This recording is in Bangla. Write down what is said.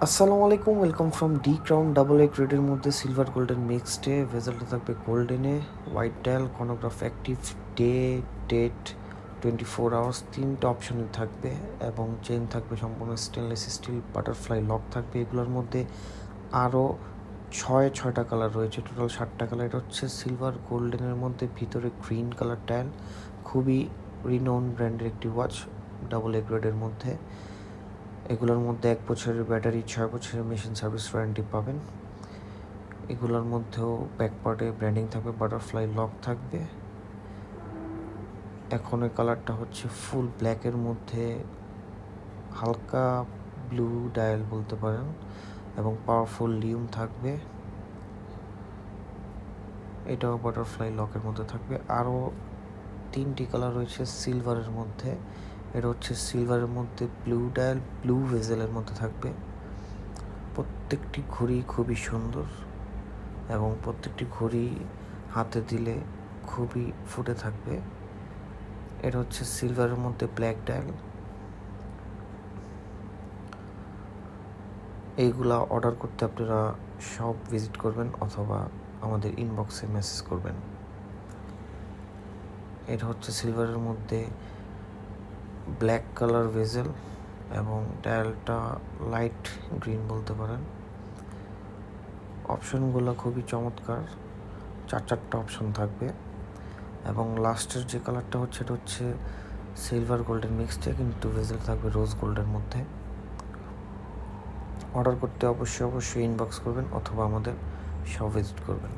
আসসালামু আলাইকুম, welcome from the crown double A গ্রেডের মধ্যে সিলভার গোল্ডেন মিক্সডে। ভেজেলটা থাকবে গোল্ডেনে, white dial, chronograph active, day, date, 24 hours, তিনটা অপশনে থাকবে এবং চেন থাকবে সম্পূর্ণ স্টেনলেস স্টিল, বাটারফ্লাই লক থাকবে। এগুলোর মধ্যে আরও ছয়টা কালার রয়েছে, টোটাল 7টা কালার। এটা হচ্ছে সিলভার গোল্ডেনের মধ্যে, ভিতরে গ্রিন কালার ডায়াল, খুবই রিনোন ব্র্যান্ডের একটি ওয়াচ, ডাবল এ গ্রেডের মধ্যে। এগুলোর মধ্যে 1 বছরের ব্যাটারি, 6 বছরের মেশিন সার্ভিস ওয়ারেন্টি পাবেন। এগুলোর মধ্যেও ব্যাক পার্টে ব্র্যান্ডিং থাকবে, বাটারফ্লাই লক থাকবে। এখন এই কালারটা হচ্ছে ফুল ব্ল্যাকের মধ্যে, হালকা ব্লু ডায়াল বলতে পারেন, এবং পাওয়ারফুল লিউম থাকবে। এটাও বাটারফ্লাই লকের মধ্যে থাকবে। আরও 3টি কালার রয়েছে সিলভারের মধ্যে। এটা হচ্ছে সিলভারের মধ্যে ব্লু ডায়াল, ব্লু ভেজেলের মধ্যে থাকবে। প্রত্যেকটি ঘড়ি খুবই সুন্দর এবং প্রত্যেকটি ঘড়ি হাতে দিলে খুবই ফুটে থাকবে। এটা হচ্ছে সিলভারের মধ্যে ব্ল্যাক ডায়াল। এইগুলা অর্ডার করতে আপনারা শপ ভিজিট করবেন অথবা আমাদের ইনবক্সে মেসেজ করবেন। এটা হচ্ছে সিলভারের মধ্যে ব্ল্যাক কালার ভেজেল এবং ডায়ালটা লাইট গ্রিন বলতে পারেন। অপশনগুলো খুবই চমৎকার, 4টা অপশন থাকবে। এবং লাস্টের যে কালারটা হচ্ছে, এটা হচ্ছে সিলভার গোল্ডেন মিক্সডে, কিন্তু ভেজেল থাকবে রোজ গোল্ডের মধ্যে। অর্ডার করতে অবশ্যই ইনবক্স করবেন অথবা আমাদের শপ ভিজিট করবেন।